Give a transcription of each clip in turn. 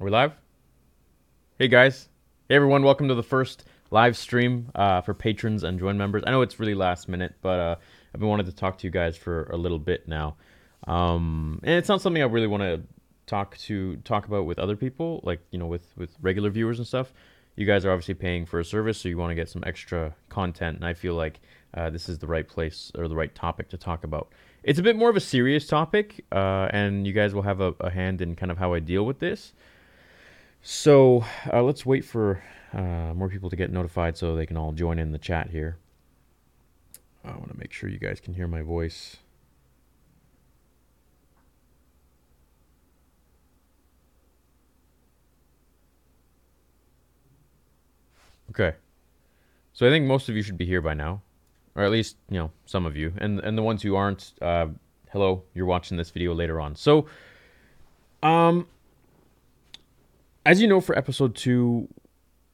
Are we live? Hey guys. Hey everyone, welcome to the first live stream for patrons and join members. I know it's really last minute, but I've been wanting to talk to you guys for a little bit now. And it's not something I really want to talk about with other people, like, with regular viewers and stuff. You guys are obviously paying for a service, so you want to get some extra content, and I feel like this is the right place or the right topic to talk about. It's a bit more of a serious topic, and you guys will have a hand in kind of how I deal with this. So let's wait for more people to get notified so they can all join in the chat here. I want to make sure you guys can hear my voice. Okay. So I think most of you should be here by now, or at least, some of you. And the ones who aren't, hello, you're watching this video later on. So, um, as you know, for episode 2,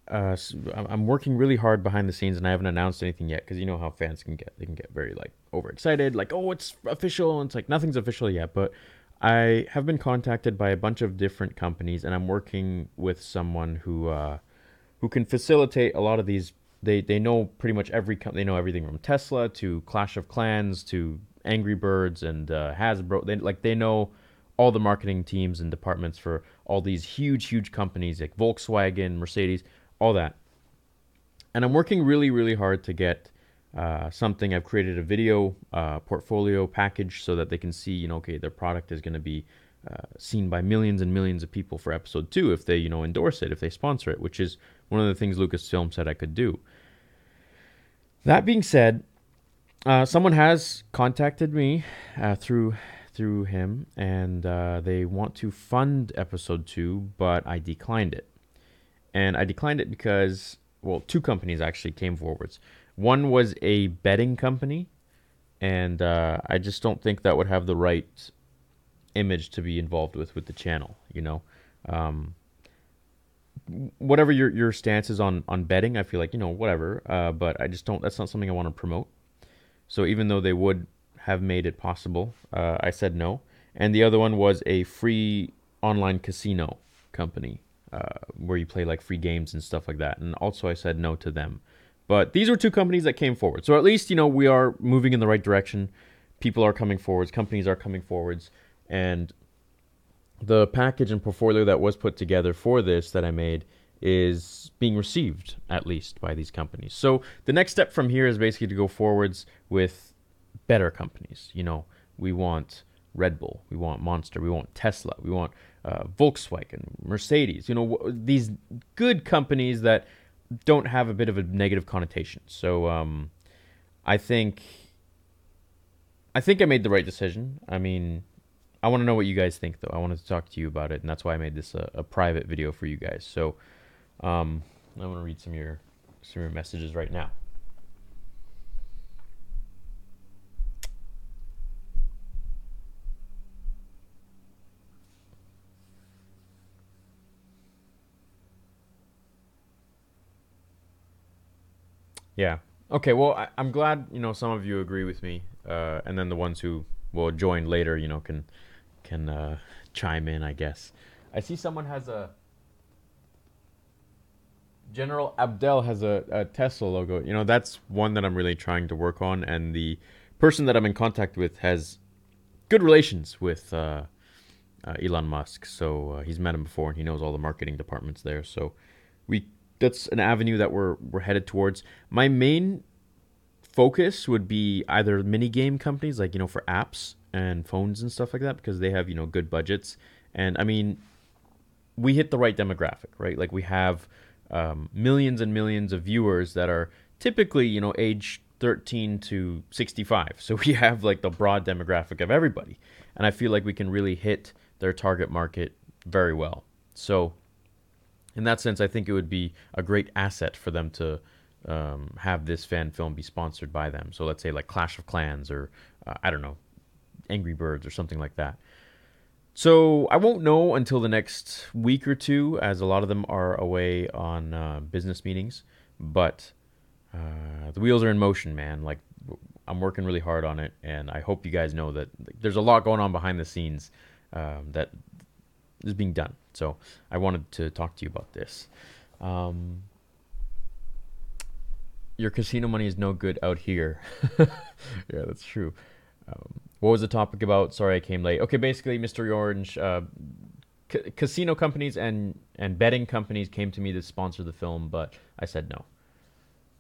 I'm working really hard behind the scenes, and I haven't announced anything yet because you know how fans can get. They can get very like overexcited, like, oh, it's official, and it's like nothing's official yet. But I have been contacted by a bunch of different companies, and I'm working with someone who can facilitate a lot of these. They know pretty much they know everything from Tesla to Clash of Clans to Angry Birds and Hasbro. They know all the marketing teams and departments for all these huge companies like Volkswagen, Mercedes, all that. And I'm working really, really hard to get something. I've created a video portfolio package so that they can see, okay, their product is going to be seen by millions and millions of people for episode 2 if they, endorse it, if they sponsor it, which is one of the things Lucasfilm said I could do. That being said, someone has contacted me through him, and they want to fund episode 2, but I declined it. And I declined it because, well, 2 companies actually came forwards. One was a betting company, and I just don't think that would have the right image to be involved with the channel, whatever your stance is on betting, I feel like, whatever, but I just don't, that's not something I want to promote. So even though they would have made it possible, I said no. And the other one was a free online casino company, where you play like free games and stuff like that. And also I said no to them. But these were 2 companies that came forward. So at least, we are moving in the right direction. People are coming forwards, companies are coming forwards, and the package and portfolio that was put together for this that I made is being received, at least, by these companies. So the next step from here is basically to go forwards with better companies. We want Red Bull, we want Monster, we want Tesla, we want Volkswagen, Mercedes, these good companies that don't have a bit of a negative connotation. So I think I made the right decision. I mean, I want to know what you guys think, though. I wanted to talk to you about it, and that's why I made this a private video for you guys. So I'm going to read some of your messages right now. Yeah. Okay. Well, I'm glad some of you agree with me, and then the ones who will join later, can chime in, I guess. I see someone has a General Abdel has a Tesla logo. That's one that I'm really trying to work on, and the person that I'm in contact with has good relations with Elon Musk. So he's met him before, and he knows all the marketing departments there. So that's an avenue that we're headed towards. My main focus would be either mini game companies, like, for apps and phones and stuff like that, because they have, good budgets. And I mean, we hit the right demographic, right? Like, we have millions and millions of viewers that are typically, age 13 to 65. So we have like the broad demographic of everybody. And I feel like we can really hit their target market very well. So in that sense, I think it would be a great asset for them to have this fan film be sponsored by them. So let's say like Clash of Clans or, I don't know, Angry Birds or something like that. So I won't know until the next week or 2, as a lot of them are away on business meetings. But the wheels are in motion, man. Like, I'm working really hard on it, and I hope you guys know that there's a lot going on behind the scenes that is being done. So I wanted to talk to you about this. Um, your casino money is no good out here. Yeah, that's true. What was the topic about? Sorry, I came late. Okay, basically, Mr. Orange, casino companies and betting companies came to me to sponsor the film, but I said no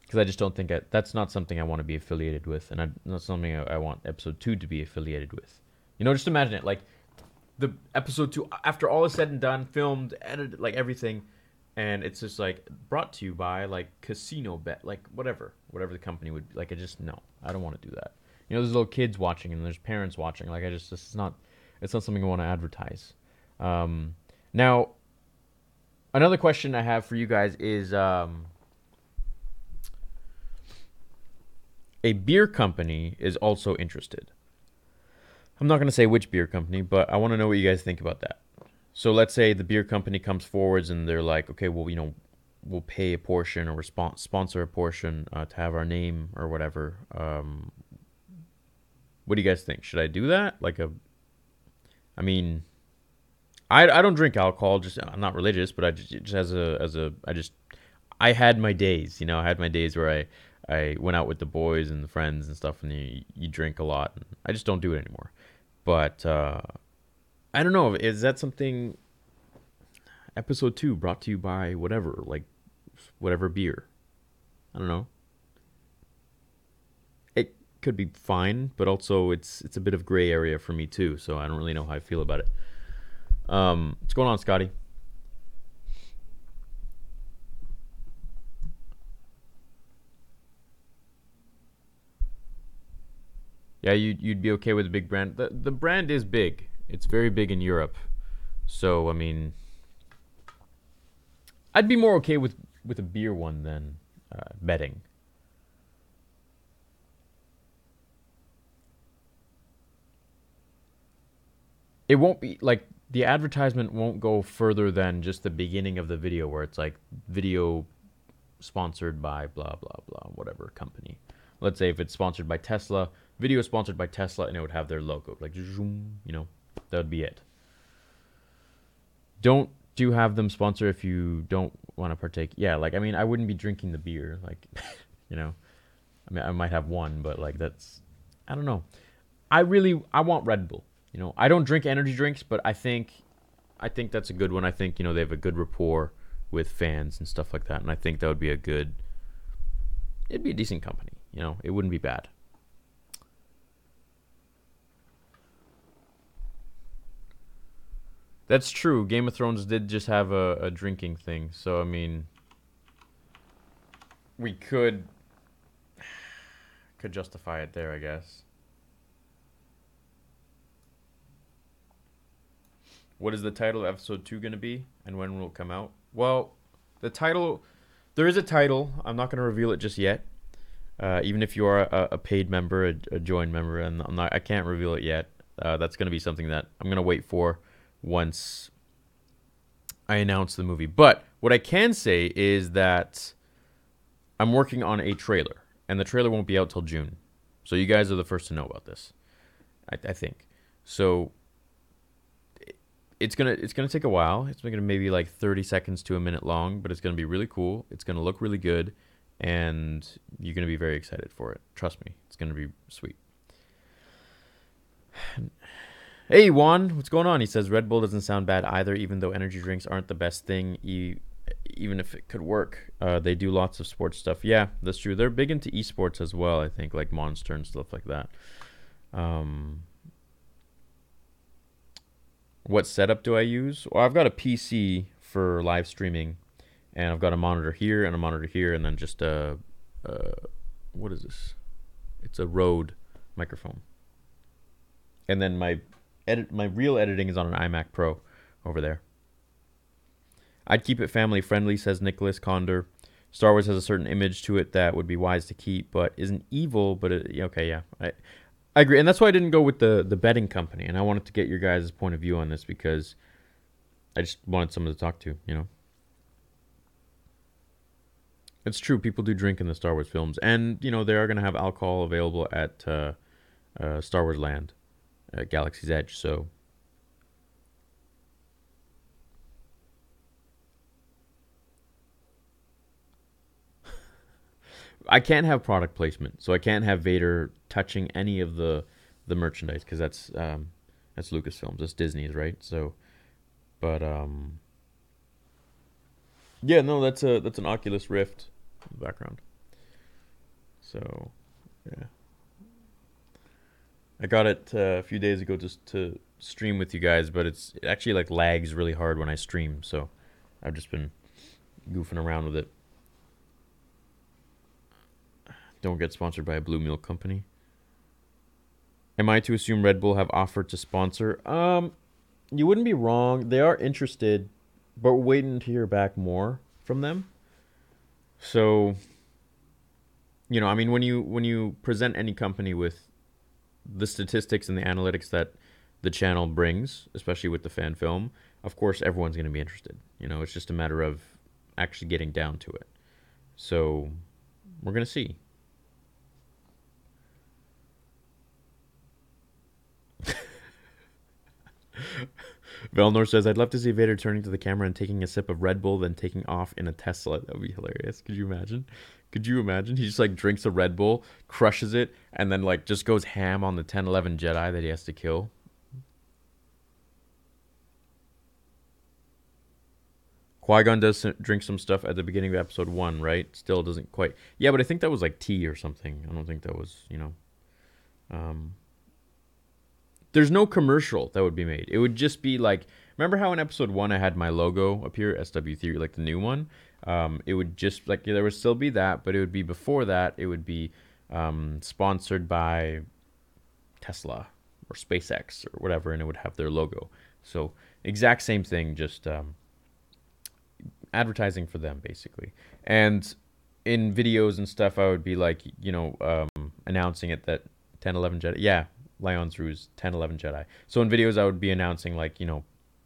because I just don't think that's not something I want to be affiliated with, and not something I want episode 2 to be affiliated with. Just imagine it, like the episode 2, after all is said and done, filmed, edited, like everything, and it's just like brought to you by like casino bet, like whatever the company would like. I just no, I don't want to do that. There's little kids watching and there's parents watching. Like it's not something I want to advertise. Now, another question I have for you guys is a beer company is also interested. I'm not going to say which beer company, but I want to know what you guys think about that. So let's say the beer company comes forwards and they're like, okay, well, we'll pay a portion or sponsor a portion to have our name or whatever. What do you guys think? Should I do that? I mean, I don't drink alcohol. Just I'm not religious, but I just I had my days. I had my days where I went out with the boys and the friends and stuff, and you drink a lot. And I just don't do it anymore. But I don't know. Is that something? Episode 2 brought to you by whatever beer. I don't know. It could be fine, but also it's a bit of gray area for me too. So I don't really know how I feel about it. What's going on, Scotty? Yeah, you'd be okay with a big brand. The brand is big. It's very big in Europe. So I mean, I'd be more okay with a beer one than betting. It won't be like the advertisement won't go further than just the beginning of the video where it's like video sponsored by blah blah blah whatever company. Let's say if it's sponsored by Tesla, video sponsored by Tesla, and it would have their logo like zoom, that would be it. Don't do have them sponsor if you don't want to partake. Yeah, I mean I wouldn't be drinking the beer you know. I mean I might have one, but that's I don't know. I want Red Bull. I don't drink energy drinks, but I think that's a good one. I think they have a good rapport with fans and stuff like that, and I think that would be it'd be a decent company. It wouldn't be bad. That's true. Game of Thrones did just have a drinking thing, so I mean, we could justify it there, I guess. What is the title of episode 2 going to be, and when will it come out? Well, the title, there is a title. I'm not going to reveal it just yet. Even if you are a paid member, a joined member, and I can't reveal it yet. That's going to be something that I'm going to wait for once I announce the movie. But what I can say is that I'm working on a trailer, and the trailer won't be out till June. So you guys are the first to know about this, I think. So it's gonna take a while. It's gonna maybe like 30 seconds to a minute long, but it's gonna be really cool. It's gonna look really good, and you're gonna be very excited for it. Trust me, it's gonna be sweet. Hey Juan, what's going on? He says Red Bull doesn't sound bad either, even though energy drinks aren't the best thing. Even if it could work, they do lots of sports stuff. Yeah, that's true. They're big into esports as well. I think like Monster and stuff like that. What setup do I use? Well, I've got a PC for live streaming, and I've got a monitor here and a monitor here, and then just what is this? It's a Rode microphone. And then my real editing is on an iMac Pro over there. I'd keep it family friendly, says Nicholas Condor. Star Wars has a certain image to it that would be wise to keep, but isn't evil. But okay, yeah, I agree, and that's why I didn't go with the betting company. And I wanted to get your guys' point of view on this because I just wanted someone to talk to. It's true. People do drink in the Star Wars films, and they are going to have alcohol available at Star Wars Land, at Galaxy's Edge. So I can't have product placement, so I can't have Vader touching any of the merchandise because that's Lucasfilms, that's Disney's, right? So, but yeah, no, that's an Oculus Rift in the background. So, yeah, I got it a few days ago just to stream with you guys, but it actually like lags really hard when I stream, so I've just been goofing around with it. Don't get sponsored by a blue milk company. Am I to assume Red Bull have offered to sponsor? You wouldn't be wrong. They are interested, but we're waiting to hear back more from them. So, I mean, when you present any company with the statistics and the analytics that the channel brings, especially with the fan film, of course everyone's going to be interested. It's just a matter of actually getting down to it. So, we're going to see. Velnor says, I'd love to see Vader turning to the camera and taking a sip of Red Bull, then taking off in a Tesla. That would be hilarious. Could you imagine? Could you imagine? He just like drinks a Red Bull, crushes it, and then like just goes ham on the 10-11 Jedi that he has to kill. Qui-Gon does drink some stuff at the beginning of episode 1, right? Still doesn't quite. Yeah, but I think that was like tea or something. I don't think that was. Um, there's no commercial that would be made. It would just be like, remember how in episode 1 I had my logo appear, SW3, like the new one? It would just like, there would still be that, but it would be before that. It would be sponsored by Tesla or SpaceX or whatever, and it would have their logo. So exact same thing, just advertising for them basically. And in videos and stuff, I would be like, announcing it that 10-11 Jedi. Yeah, Lyon's Ruse 10-11 Jedi. So in videos, I would be announcing like,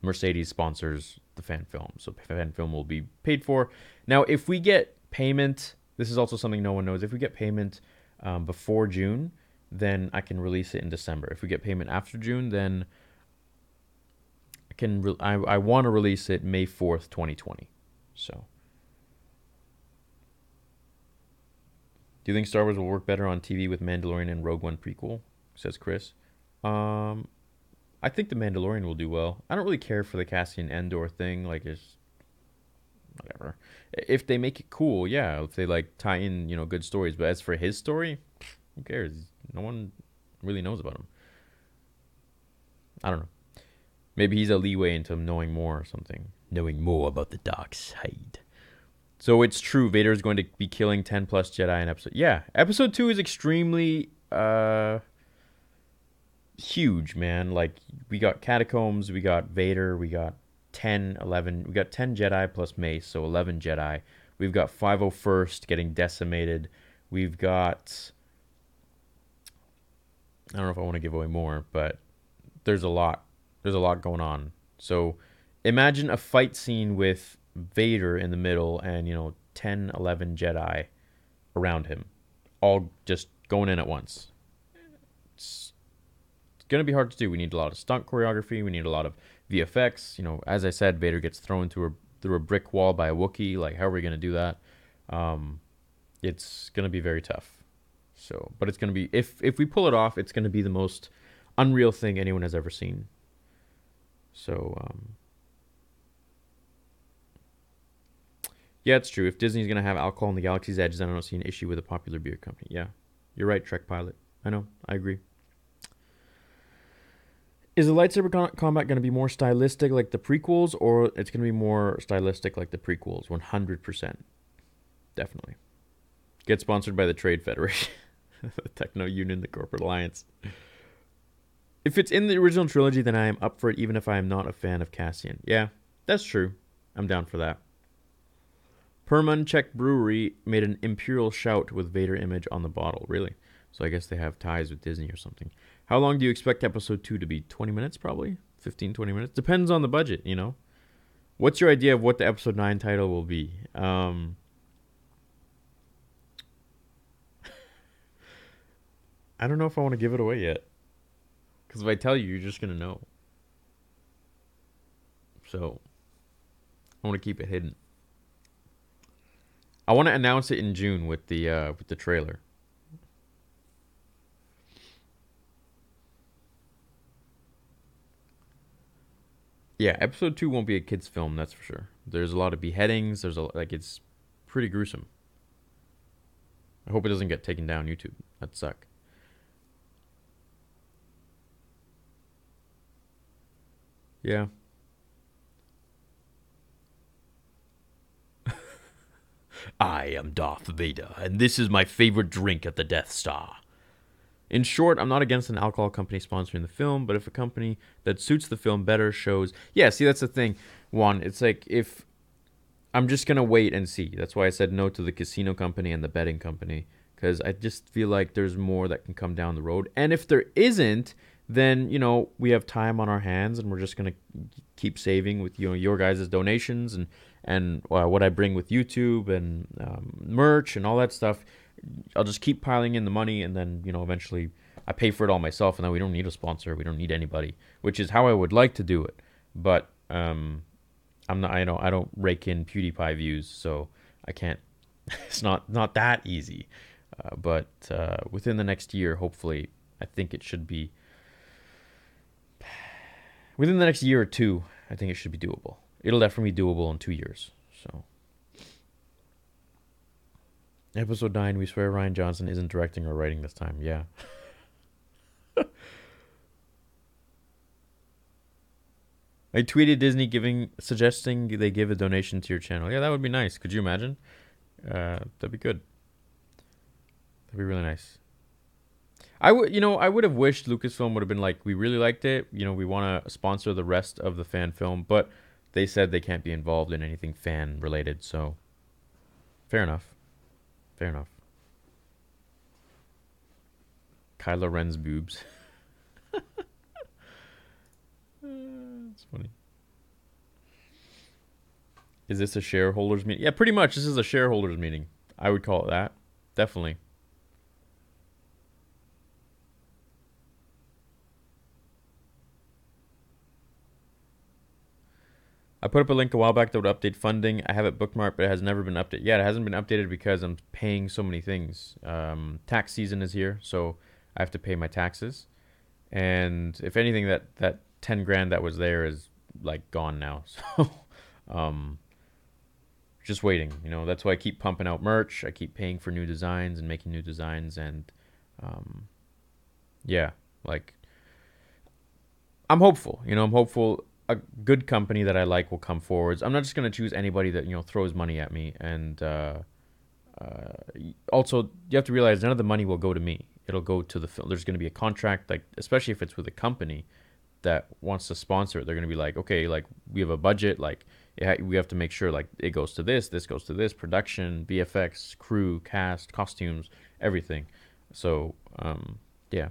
Mercedes sponsors the fan film, so fan film will be paid for. Now, if we get payment, this is also something no one knows. If we get payment before June, then I can release it in December. If we get payment after June, then I want to release it May 4th, 2020. So, do you think Star Wars will work better on TV with Mandalorian and Rogue One prequel? Says Chris. Um, I think the Mandalorian will do well. I don't really care for the Cassian Andor thing. Like, it's whatever. If they make it cool, yeah. If they like tie in, good stories. But as for his story, who cares? No one really knows about him. I don't know. Maybe he's a leeway into knowing more or something. Knowing more about the dark side. So it's true. Vader is going to be killing 10 plus Jedi in episode. Yeah, episode 2 is extremely huge, man. Like, we got Catacombs, we got Vader, we got 10, 11. We got 10 Jedi plus Mace, so 11 Jedi. We've got 501st getting decimated. We've got, I don't know if I want to give away more, but there's a lot. There's a lot going on. So imagine a fight scene with Vader in the middle and, 10, 11 Jedi around him, all just going in at once. It's going to be hard to do. We need a lot of stunt choreography. We need a lot of VFX. As I said, Vader gets thrown through a brick wall by a Wookiee. Like, how are we going to do that? It's going to be very tough. So, but it's going to be, if we pull it off, it's going to be the most unreal thing anyone has ever seen. So, yeah, it's true. If Disney's going to have alcohol on the Galaxy's Edge, then I don't see an issue with a popular beer company. Yeah, you're right, Trek Pilot. I know. I agree. Is the lightsaber combat going to be more stylistic like the prequels, or it's going to be more stylistic like the prequels? 100%. Definitely. Get sponsored by the Trade Federation, the Techno Union, the Corporate Alliance. If it's in the original trilogy, then I am up for it, even if I am not a fan of Cassian. Yeah, that's true. I'm down for that. Perman Czech Brewery made an Imperial Shout with Vader image on the bottle. Really? So I guess they have ties with Disney or something. How long do you expect episode 2 to be? 20 minutes probably? 15, 20 minutes? Depends on the budget, What's your idea of what the episode 9 title will be? I don't know if I want to give it away yet. Because if I tell you, you're just going to know. So, I want to keep it hidden. I want to announce it in June with the trailer. Yeah, episode 2 won't be a kids film, that's for sure. There's a lot of beheadings. There's a like it's pretty gruesome. I hope it doesn't get taken down YouTube. That'd suck. Yeah. I am Darth Vader, and this is my favorite drink at the Death Star. In short, I'm not against an alcohol company sponsoring the film, but if a company that suits the film better shows. Yeah, see, that's the thing. One, it's like if I'm just going to wait and see. That's why I said no to the casino company and the betting company, because I just feel like there's more that can come down the road. And if there isn't, then, we have time on our hands and we're just going to keep saving with, your guys' donations and what I bring with YouTube and merch and all that stuff. I'll just keep piling in the money, and then eventually I pay for it all myself, and then we don't need a sponsor, we don't need anybody, which is how I would like to do it. But I'm not. I don't rake in PewDiePie views, so I can't. It's not that easy. But within the next year, hopefully, I think it should be. Within the next year or two, I think it should be doable. It'll definitely be doable in 2 years. So. Episode 9, we swear Ryan Johnson isn't directing or writing this time. Yeah. I tweeted Disney suggesting they give a donation to your channel. Yeah, that would be nice. Could you imagine? That'd be good. That'd be really nice. I would have wished Lucasfilm would have been like, we really liked it. We want to sponsor the rest of the fan film, but they said they can't be involved in anything fan related. So, fair enough. Fair enough. Kylo Ren's boobs. It's funny. Is this a shareholders meeting? Yeah, pretty much. This is a shareholders meeting. I would call it that. Definitely. I put up a link a while back that would update funding. I have it bookmarked, but it has never been updated. Yeah, it hasn't been updated because I'm paying so many things. Tax season is here, so I have to pay my taxes. And if anything, that 10 grand that was there is like gone now. So, just waiting. That's why I keep pumping out merch. I keep paying for new designs and making new designs, and yeah, like I'm hopeful. I'm hopeful a good company that I like will come forwards. I'm not just gonna choose anybody that throws money at me. And also, you have to realize none of the money will go to me. It'll go to the film. There's gonna be a contract, like especially if it's with a company that wants to sponsor it. They're gonna be like, okay, like we have a budget, like we have to make sure like it goes to this goes to this, production, VFX, crew, cast, costumes, everything. So yeah.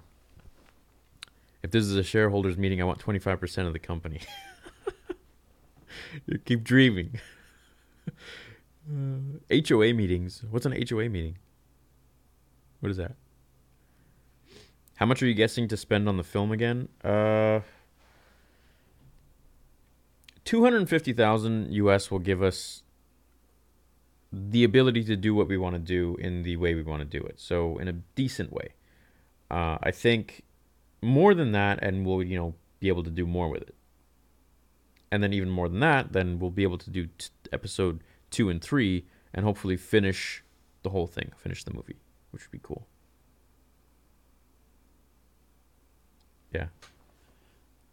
If this is a shareholders meeting, I want 25% of the company. You keep dreaming. HOA meetings. What's an HOA meeting? What is that? How much are you guessing to spend on the film again? 250,000 US will give us the ability to do what we want to do in the way we want to do it. So in a decent way. I think more than that, and we'll be able to do more with it. And then even more than that, then we'll be able to do episode 2 and 3 and hopefully finish the whole thing, finish the movie, which would be cool. Yeah.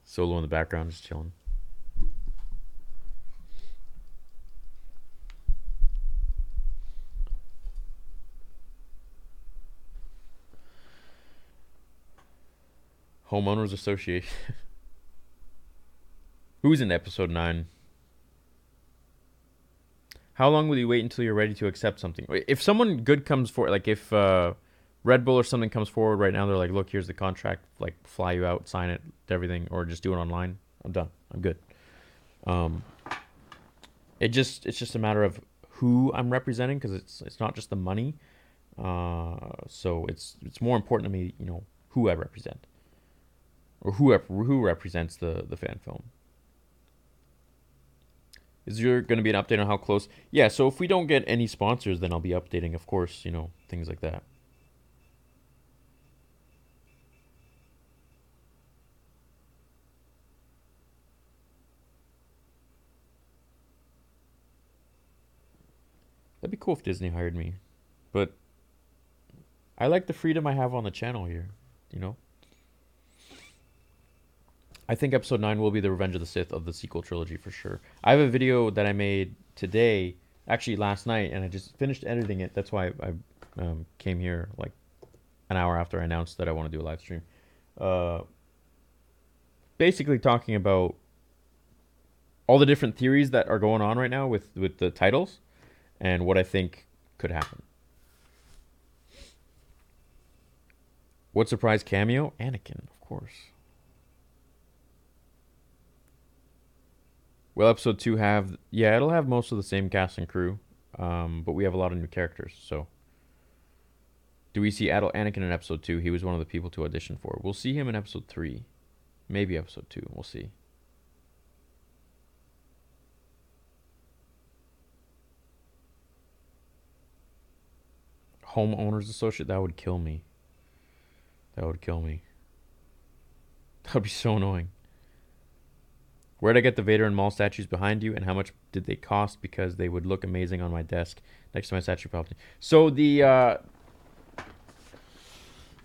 Solo in the background, just chilling. Homeowners Association. Who's in episode 9? How long will you wait until you're ready to accept something? If someone good comes forward, like if Red Bull or something comes forward right now, they're like, look, here's the contract, like fly you out, sign it, everything, or just do it online. I'm done. I'm good. It's just a matter of who I'm representing, because it's not just the money. So it's more important to me, who I represent, or who represents the fan film. Is there going to be an update on how close? Yeah, so if we don't get any sponsors, then I'll be updating, of course, you know, things like that. That'd be cool if Disney hired me. But I like the freedom I have on the channel here, you know? I think episode 9 will be the Revenge of the Sith of the sequel trilogy for sure. I have a video that I made today, actually last night, and I just finished editing it. That's why I came here like an hour after I announced that I want to do a live stream. Uh, Basically talking about all the different theories that are going on right now with the titles and what I think could happen. What surprise cameo? Anakin, of course. Will episode 2 have... Yeah, it'll have most of the same cast and crew. But we have a lot of new characters, so... Do we see adult Anakin in episode 2? He was one of the people to audition for. We'll see him in episode 3. Maybe episode 2. We'll see. Homeowners Associate? That would kill me. That would kill me. That would be so annoying. Where'd I get the Vader and Maul statues behind you, and how much did they cost? Because they would look amazing on my desk next to my statue Palpatine. So the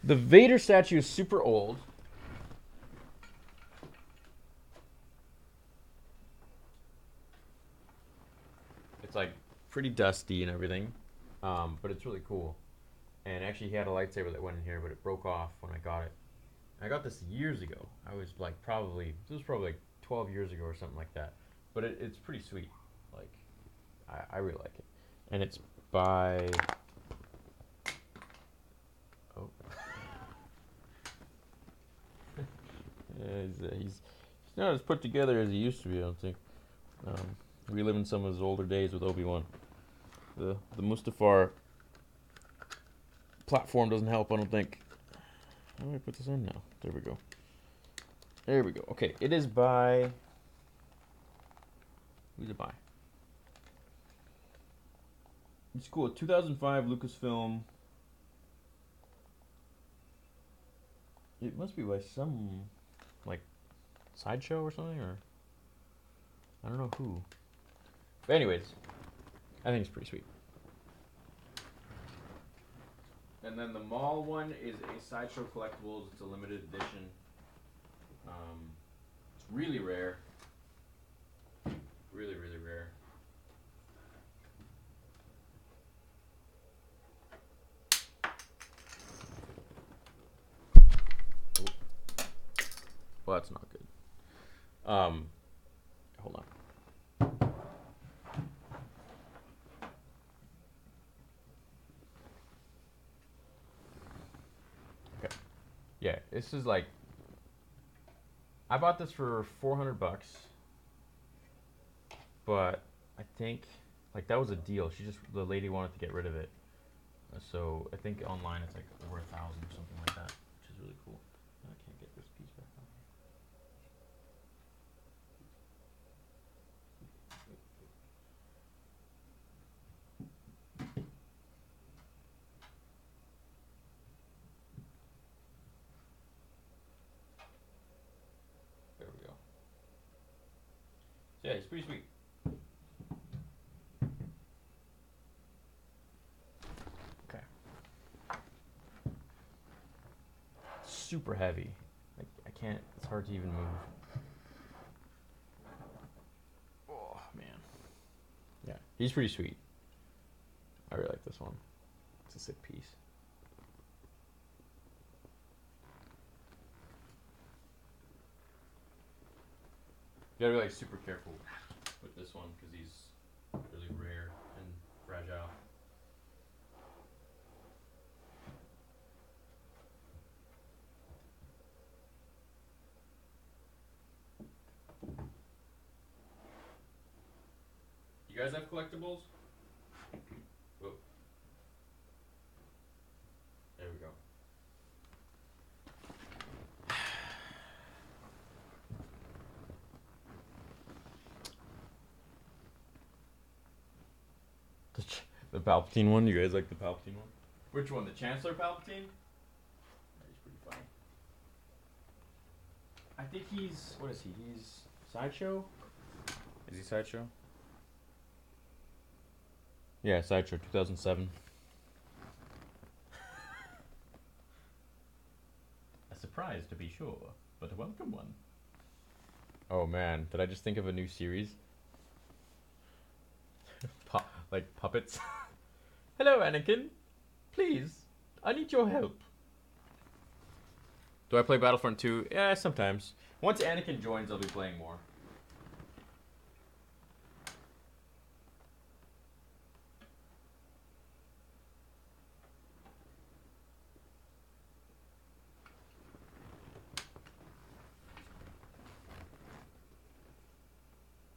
Vader statue is super old. It's like pretty dusty and everything, but it's really cool. And actually, he had a lightsaber that went in here, but it broke off when I got it. I got this years ago. I was like this was probably like 12 years ago or something like that. But it's pretty sweet. Like, I really like it. And it's by... Oh. Yeah, he's not as put together as he used to be, I don't think. Reliving some of his older days with Obi-Wan. The Mustafar platform doesn't help, I don't think. How do I put this in now? There we go. There we go. Okay, it is by... Who's it by? It's cool. 2005 Lucasfilm. It must be by some, like, sideshow or something, or... I don't know who. But anyways, I think it's pretty sweet. And then the Maul one is a Sideshow Collectibles. It's a limited edition. It's really rare. Really, really rare. Oh. Well, that's not good. Hold on. Okay. Yeah, this is like... I bought this for $400, but I think like that was a deal. The lady wanted to get rid of it, so I think online it's like over 1,000 or something like that, which is really cool. I can't get this piece back on here. There we go. So yeah, it's pretty sweet. Okay. Super heavy. I can't. It's hard to even move. Oh man. Yeah, he's pretty sweet. I really like this one. It's a sick piece. You gotta be like super careful with this one because he's really rare and fragile. You guys have collectibles? Whoa. There we go. The Palpatine one? You guys like the Palpatine one? Which one? The Chancellor Palpatine? Yeah, he's pretty funny. I think he's. What is he? He's. Sideshow? Is he Sideshow? Yeah, Sideshow 2007. A surprise to be sure, but a welcome one. Oh man, did I just think of a new series? Like puppets? Hello, Anakin. Please, I need your help. Do I play Battlefront 2? Yeah, sometimes. Once Anakin joins, I'll be playing more.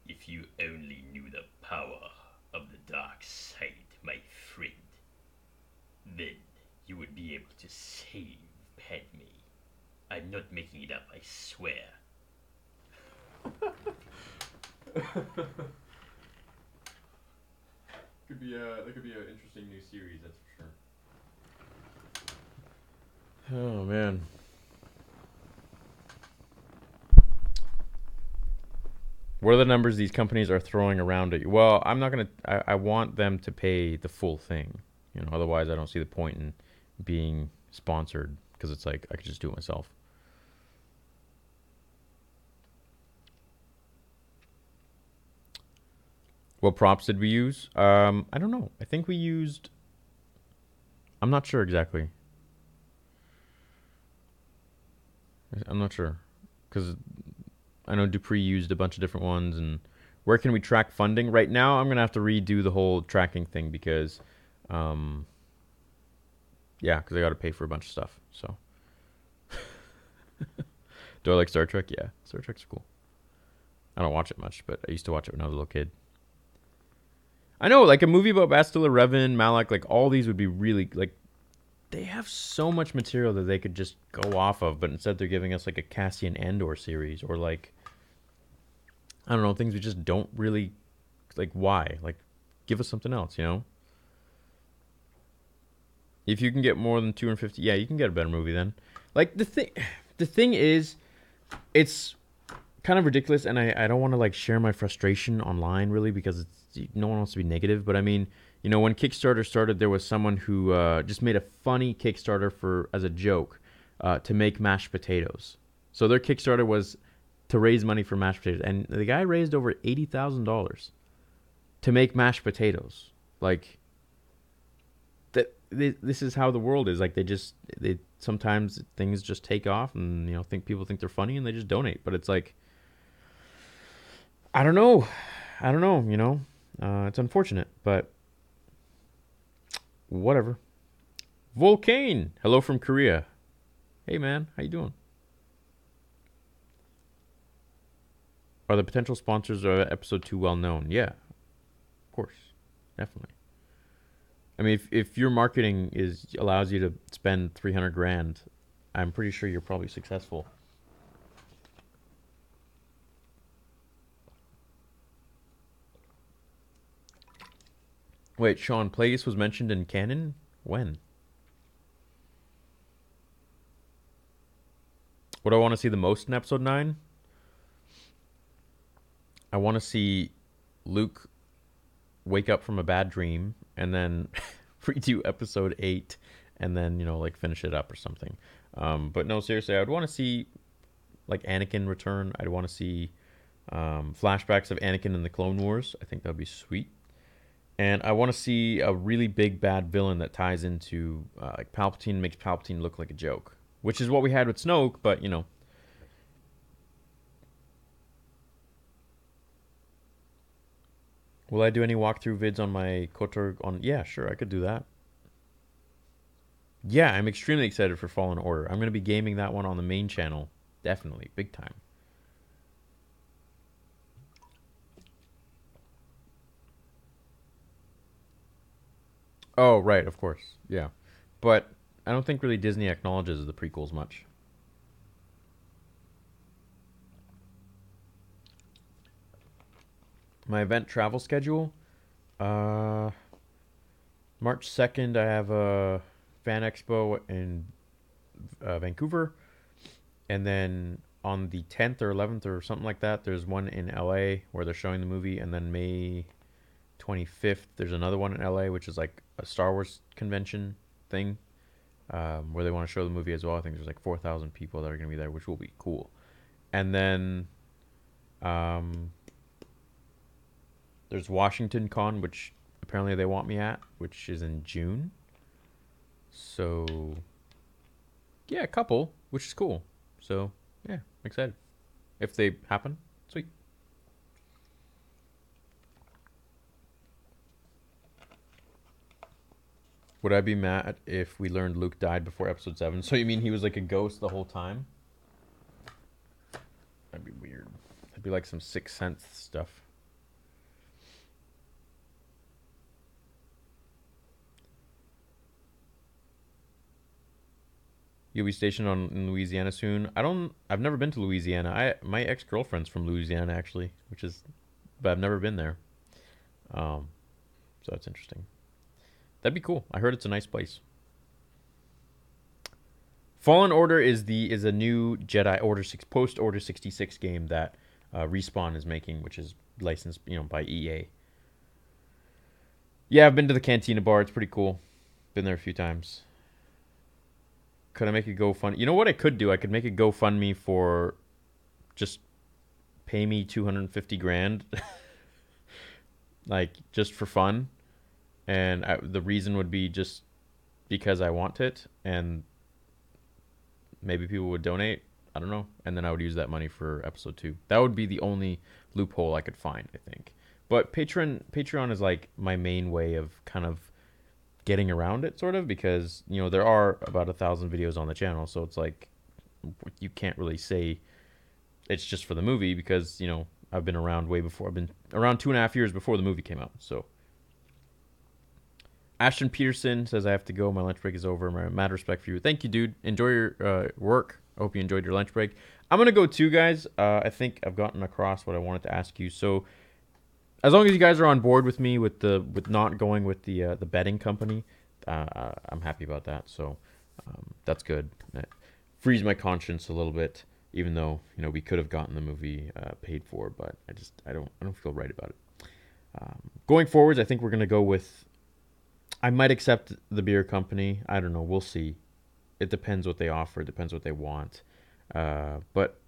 If you only knew the power of the dark side, my friend, then you would be able to save Padme. I'm not making it up, I swear. That could be an interesting new series, that's for sure. Oh man. What are the numbers these companies are throwing around at you? Well, I'm not gonna. I want them to pay the full thing. You know, otherwise I don't see the point in being sponsored because it's like I could just do it myself. What props did we use? I don't know. I think we used. I'm not sure exactly. I'm not sure because I know Dupree used a bunch of different ones. And where can we track funding? Right now, I'm gonna have to redo the whole tracking thing because, um, yeah, because I got to pay for a bunch of stuff. So, do I like Star Trek? Yeah, Star Trek's cool. I don't watch it much, but I used to watch it when I was a little kid. I know, like a movie about Bastila Revan, Malak, like all these would be really like they have so much material that they could just go off of, but instead they're giving us like a Cassian Andor series or like I don't know things we just don't really like. Why? Like, give us something else, you know? If you can get more than 250, yeah, you can get a better movie then. Like the thing is, it's kind of ridiculous, and I don't want to like share my frustration online really because no one wants to be negative. But I mean, you know, when Kickstarter started, there was someone who just made a funny Kickstarter for as a joke to make mashed potatoes. So their Kickstarter was to raise money for mashed potatoes, and the guy raised over $80,000 to make mashed potatoes. Like that, this is how the world is. Like they sometimes things just take off, and you know, people think they're funny, and they just donate. But it's like I don't know. I don't know, you know. It's unfortunate, but whatever. Volcane, hello from Korea. Hey man, how you doing? Are the potential sponsors of episode 2 well known? Yeah, of course. Definitely. I mean, if your marketing is allows you to spend 300 grand, I'm pretty sure you're probably successful. Wait, Sean, Plagueis was mentioned in canon? When? What do I want to see the most in episode 9? I want to see Luke wake up from a bad dream and then redo episode 8 and then, you know, like finish it up or something. But no, seriously, I would want to see like Anakin return. I'd want to see flashbacks of Anakin in the Clone Wars. I think that would be sweet. And I want to see a really big bad villain that ties into like Palpatine makes Palpatine look like a joke, which is what we had with Snoke. But you know, will I do any walkthrough vids on my Kotor? On yeah, sure, I could do that. Yeah, I'm extremely excited for Fallen Order. I'm going to be gaming that one on the main channel, definitely, big time. Oh, right, of course, yeah, but I don't think really Disney acknowledges the prequels much. My event travel schedule. Uh, March 2nd, I have a fan expo in Vancouver. And then on the 10th or 11th or something like that, there's one in LA where they're showing the movie. And then May 25th, there's another one in LA, which is like a Star Wars convention thing, where they want to show the movie as well. I think there's like 4,000 people that are going to be there, which will be cool. And then um, there's Washington Con, which apparently they want me at, which is in June. So yeah, a couple, which is cool. So yeah, I'm excited. If they happen, sweet. Would I be mad if we learned Luke died before episode 7? So you mean he was like a ghost the whole time? That'd be weird. That'd be like some Sixth Sense stuff. You'll be stationed in Louisiana soon. I've never been to Louisiana. My ex-girlfriend's from Louisiana actually, but I've never been there. Um, so that's interesting. That'd be cool. I heard it's a nice place. Fallen Order is a new Jedi Order 6 post Order 66 game that Respawn is making, which is licensed, by EA. Yeah, I've been to the Cantina bar. It's pretty cool. Been there a few times. Could I make a GoFundMe? You know what I could do? I could make a GoFundMe for just pay me 250 grand, like just for fun, and the reason would be just because I want it, and maybe people would donate. I don't know, and then I would use that money for episode 2. That would be the only loophole I could find, I think. But Patreon is like my main way of kind of getting around it, sort of, because there are about 1,000 videos on the channel, so it's like you can't really say it's just for the movie because I've been around way before. I've been around 2.5 years before the movie came out. So Ashton Peterson says I have to go. My lunch break is over. My mad respect for you. Thank you, dude. Enjoy your work. I hope you enjoyed your lunch break. I'm gonna go too, guys. I think I've gotten across what I wanted to ask you. So as long as you guys are on board with me with not going with the betting company, I'm happy about that. So that's good. That frees my conscience a little bit, even though we could have gotten the movie paid for, but I don't feel right about it. Going forwards, I think we're gonna go with. I might accept the beer company. I don't know. We'll see. It depends what they offer. It depends what they want. But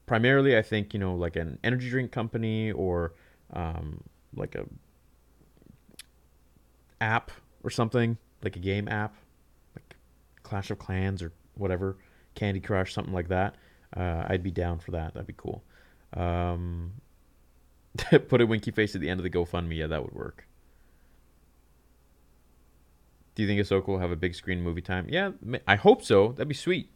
primarily, I think like an energy drink company or like a app or something, like a game app, like Clash of Clans or whatever, Candy Crush, something like that. I'd be down for that. That'd be cool. Um, put a winky face at the end of the GoFundMe. Yeah, that would work. Do you think Ahsoka will have a big screen movie time? Yeah, I hope so. That'd be sweet.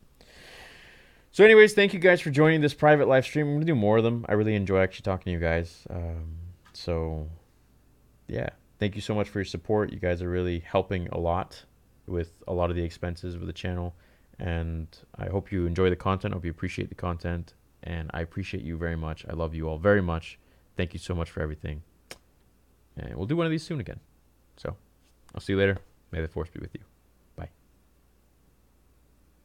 So, anyways, thank you guys for joining this private live stream. I'm gonna do more of them. I really enjoy actually talking to you guys. So, yeah, thank you so much for your support. You guys are really helping a lot with a lot of the expenses of the channel, and I hope you enjoy the content. I hope you appreciate the content, and I appreciate you very much. I love you all very much. Thank you so much for everything, and we'll do one of these soon again. So, I'll see you later. May the force be with you.